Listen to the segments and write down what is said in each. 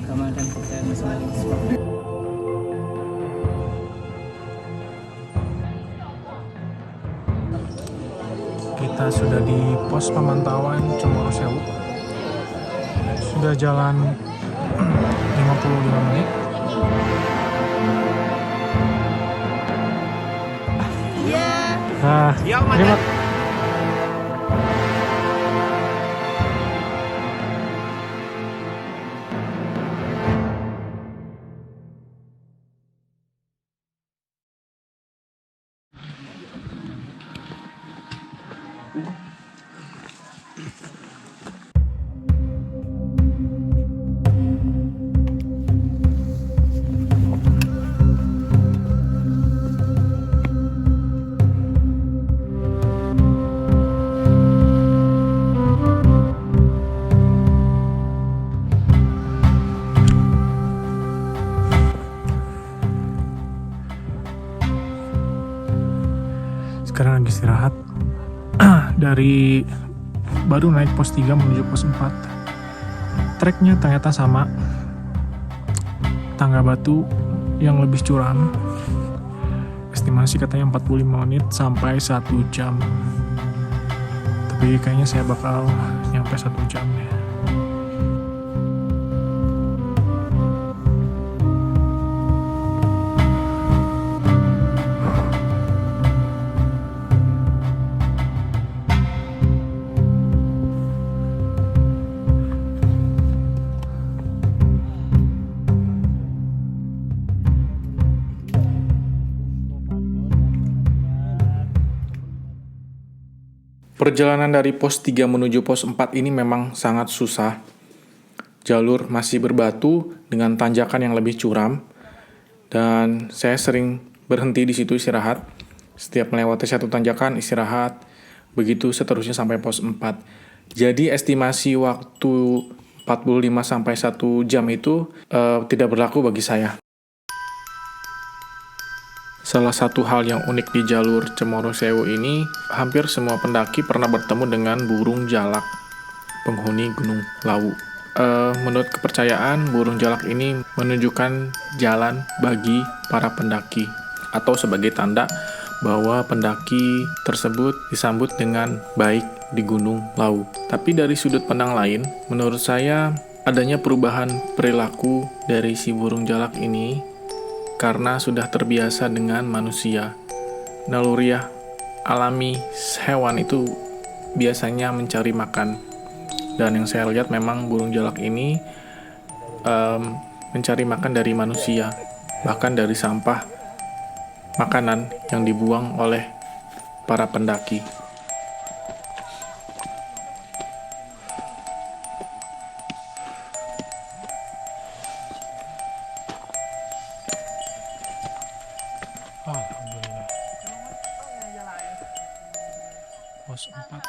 agama dan kepercayaan masing-masing. Kita sudah di pos pemantauan Cemoro Sewu. Sudah jalan 55 menit. Nah, terima. Sekarang lagi istirahat. Dari baru naik pos 3 menuju pos 4. Treknya ternyata sama. Tangga batu yang lebih curam. Estimasi katanya 45 menit sampai 1 jam. Tapi kayaknya saya bakal nyampe 1 jam ya. Perjalanan dari pos 3 menuju pos 4 ini memang sangat susah. Jalur masih berbatu dengan tanjakan yang lebih curam. Dan saya sering berhenti di situ istirahat. Setiap melewati satu tanjakan istirahat. Begitu seterusnya sampai pos 4. Jadi estimasi waktu 45 sampai 1 jam itu tidak berlaku bagi saya. Salah satu hal yang unik di jalur Cemoro Sewu ini, hampir semua pendaki pernah bertemu dengan burung jalak, penghuni Gunung Lawu. Menurut kepercayaan, burung jalak ini menunjukkan jalan bagi para pendaki, atau sebagai tanda bahwa pendaki tersebut disambut dengan baik di Gunung Lawu. Tapi dari sudut pandang lain, menurut saya adanya perubahan perilaku dari si burung jalak ini karena sudah terbiasa dengan manusia. Naluriah alami hewan itu biasanya mencari makan. Dan yang saya lihat memang burung jalak ini mencari makan dari manusia, bahkan dari sampah makanan yang dibuang oleh para pendaki. Alhamdulillah. Pos 4.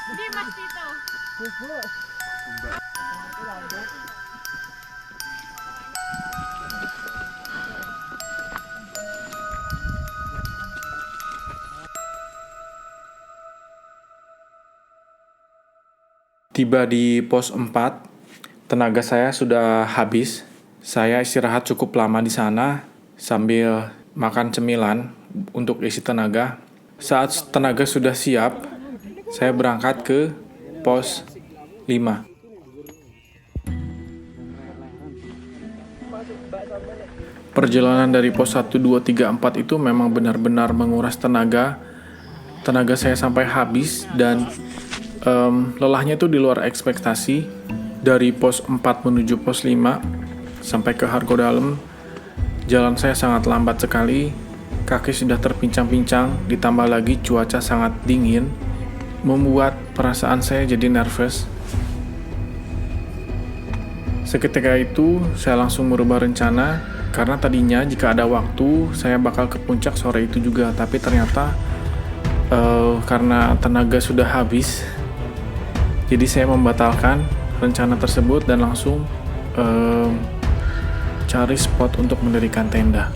Di mas dito. Tiba di pos 4, tenaga saya sudah habis. Saya istirahat cukup lama di sana sambil makan cemilan untuk isi tenaga. Saat tenaga sudah siap, saya berangkat ke pos 5. Perjalanan dari pos 1, 2, 3, 4 itu memang benar-benar menguras tenaga. Tenaga saya sampai habis dan lelahnya itu di luar ekspektasi. Dari pos 4 menuju pos 5 sampai ke Hargodalem, jalan saya sangat lambat sekali. Kaki sudah terpincang-pincang, ditambah lagi cuaca sangat dingin, membuat perasaan saya jadi nervous. Seketika itu, saya langsung merubah rencana, karena tadinya jika ada waktu, saya bakal ke puncak sore itu juga. Tapi ternyata, karena tenaga sudah habis, jadi saya membatalkan rencana tersebut dan langsung cari spot untuk mendirikan tenda.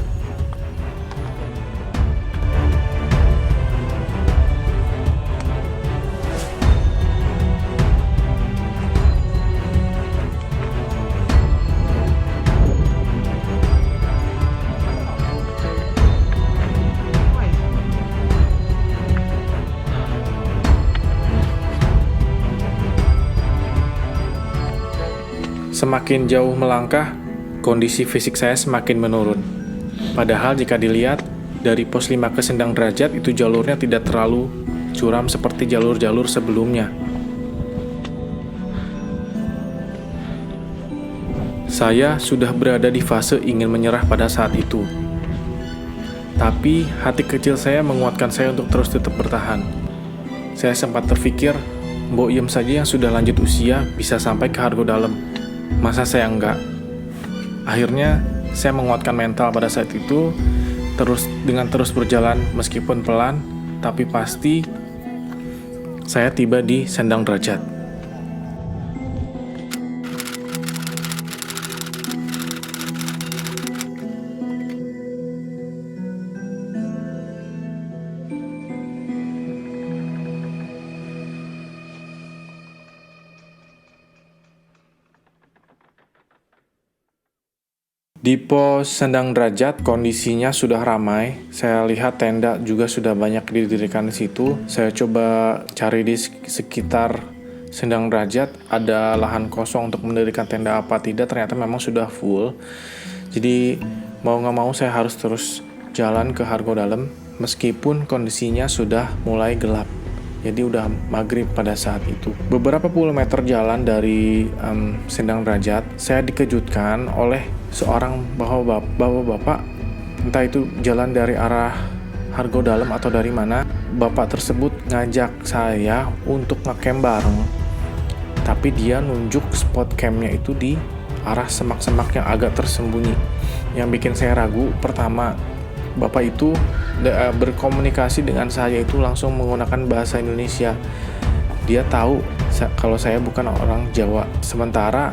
Semakin jauh melangkah, kondisi fisik saya semakin menurun. Padahal jika dilihat, dari pos 5 ke Sendang Derajat itu jalurnya tidak terlalu curam seperti jalur-jalur sebelumnya. Saya sudah berada di fase ingin menyerah pada saat itu. Tapi hati kecil saya menguatkan saya untuk terus tetap bertahan. Saya sempat terpikir, Mbok Yem saja yang sudah lanjut usia bisa sampai ke Hargo Dalam. Masa saya enggak? Akhirnya, saya menguatkan mental pada saat itu, dengan terus berjalan meskipun pelan, tapi pasti saya tiba di Sendang Derajat. Di pos Sendang Derajat kondisinya sudah ramai. Saya lihat tenda juga sudah banyak didirikan di situ. Saya coba cari di sekitar Sendang Derajat ada lahan kosong untuk mendirikan tenda apa tidak. Ternyata memang sudah full. Jadi mau nggak mau saya harus terus jalan ke Hargo Dalam meskipun kondisinya sudah mulai gelap. Jadi udah maghrib pada saat itu. Beberapa puluh meter jalan dari Sendang Derajat, saya dikejutkan oleh seorang bapak, entah itu jalan dari arah Hargo Dalam atau dari mana. Bapak tersebut ngajak saya untuk ngecamp bareng. Tapi dia nunjuk spot campnya itu di arah semak-semak yang agak tersembunyi. Yang bikin saya ragu, pertama, Bapak itu berkomunikasi dengan saya itu langsung menggunakan bahasa Indonesia. Dia tahu kalau saya bukan orang Jawa. Sementara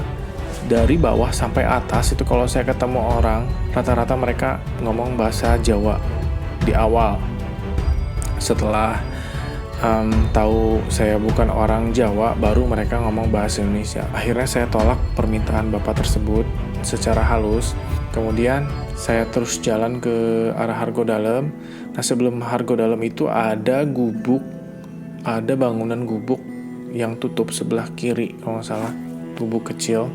dari bawah sampai atas itu kalau saya ketemu orang, rata-rata mereka ngomong bahasa Jawa di awal. Setelah tahu saya bukan orang Jawa, baru mereka ngomong bahasa Indonesia. Akhirnya saya tolak permintaan Bapak tersebut secara halus. Kemudian saya terus jalan ke arah Hargo Dalam. Nah, sebelum Hargo Dalam itu ada bangunan gubuk yang tutup sebelah kiri kalau nggak salah, gubuk kecil.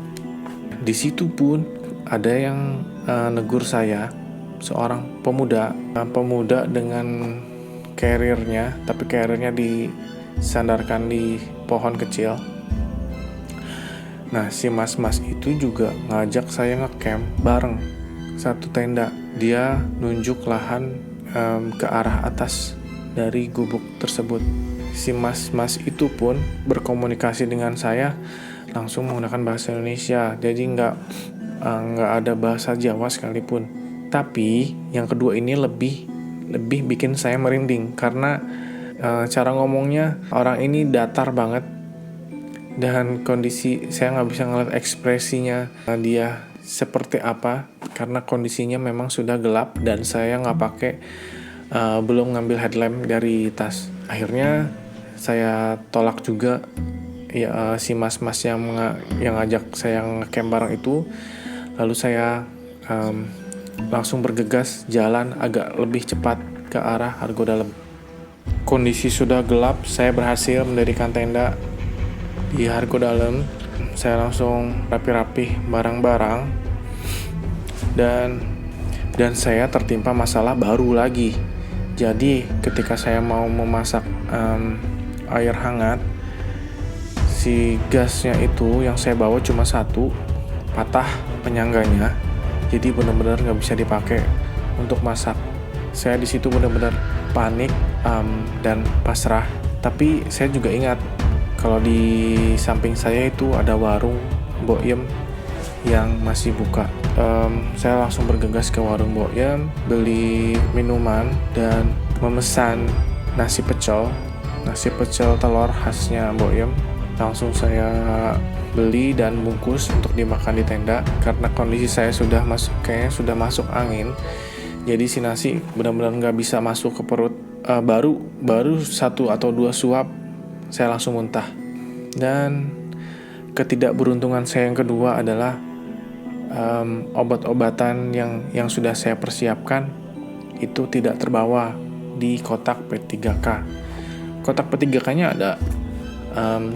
Di situ pun ada yang negur saya, seorang pemuda dengan carrier-nya, tapi carrier-nya disandarkan di pohon kecil. Nah, si mas-mas itu juga ngajak saya ngecamp bareng satu tenda. Dia nunjuk lahan ke arah atas dari gubuk tersebut. Si mas-mas itu pun berkomunikasi dengan saya langsung menggunakan bahasa Indonesia. Jadi nggak ada bahasa Jawa sekalipun. Tapi yang kedua ini lebih bikin saya merinding karena cara ngomongnya orang ini datar banget. Dan kondisi saya nggak bisa ngeliat ekspresinya dia seperti apa karena kondisinya memang sudah gelap dan saya nggak pakai belum ngambil headlamp dari tas. Akhirnya saya tolak juga si mas-mas yang ngajak saya ngecamp bareng itu. Lalu saya langsung bergegas jalan agak lebih cepat ke arah Hargo Dalam. Kondisi sudah gelap, saya berhasil mendirikan tenda di Hargo Dalam. Saya langsung rapi-rapi barang-barang dan saya tertimpa masalah baru lagi. Jadi ketika saya mau memasak air hangat, si gasnya itu yang saya bawa cuma satu, patah penyangganya. Jadi benar-benar nggak bisa dipakai untuk masak. Saya di situ benar-benar panik dan pasrah. Tapi saya juga ingat kalau di samping saya itu ada warung Mbok Yem yang masih buka. Saya langsung bergegas ke warung Mbok Yem, beli minuman dan memesan nasi pecel telur khasnya Mbok Yem. Langsung saya beli dan bungkus untuk dimakan di tenda karena kondisi saya sudah masuk angin. Jadi si nasi benar-benar nggak bisa masuk ke perut. Baru 1 atau 2 suap saya langsung muntah. Dan ketidakberuntungan saya yang kedua adalah obat-obatan yang sudah saya persiapkan itu tidak terbawa di kotak P3K. Kotak P3K-nya ada,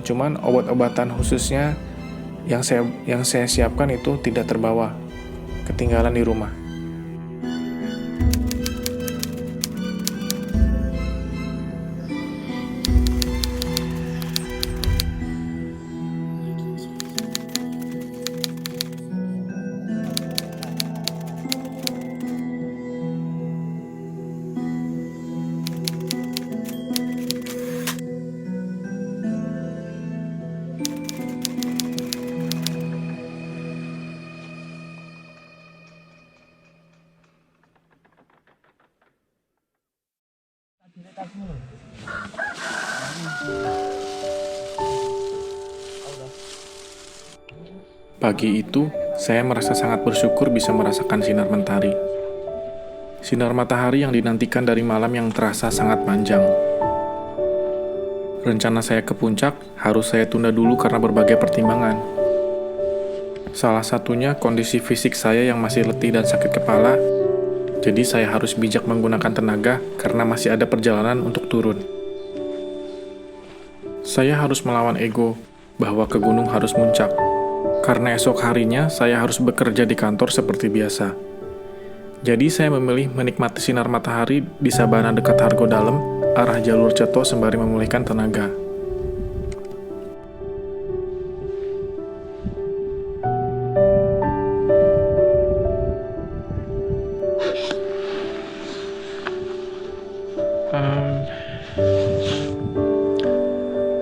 cuman obat-obatan khususnya Yang saya siapkan itu tidak terbawa, ketinggalan di rumah. Pagi itu, saya merasa sangat bersyukur bisa merasakan sinar mentari. Sinar matahari yang dinantikan dari malam yang terasa sangat panjang. Rencana saya ke puncak harus saya tunda dulu karena berbagai pertimbangan. Salah satunya kondisi fisik saya yang masih letih dan sakit kepala, jadi saya harus bijak menggunakan tenaga karena masih ada perjalanan untuk turun. Saya harus melawan ego bahwa ke gunung harus muncak. Karena esok harinya saya harus bekerja di kantor seperti biasa. Jadi saya memilih menikmati sinar matahari di sabana dekat Hargo Dalem, arah jalur Ceto sembari memulihkan tenaga.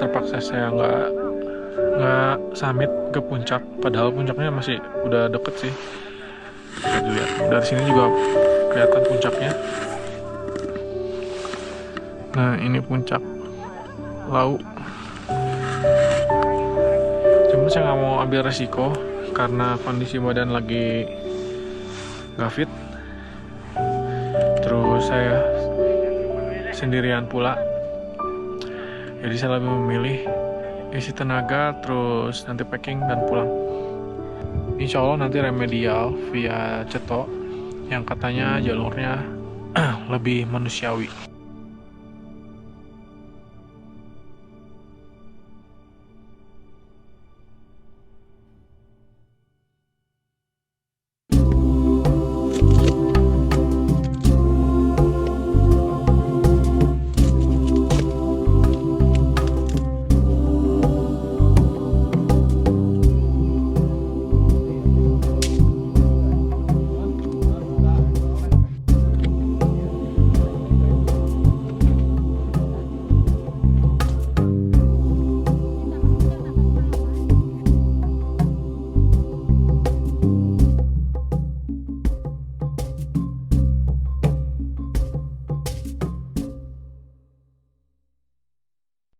Terpaksa saya nggak summit ke puncak, padahal puncaknya masih udah deket sih. Bisa dilihat dari sini juga kelihatan puncaknya. Nah, ini puncak Lau. Cuma saya nggak mau ambil resiko karena kondisi badan lagi nggak fit. Terus saya sendirian pula, jadi saya lebih memilih isi tenaga, terus nanti packing dan pulang. Insya Allah nanti remedial via Ceto yang katanya jalurnya lebih manusiawi.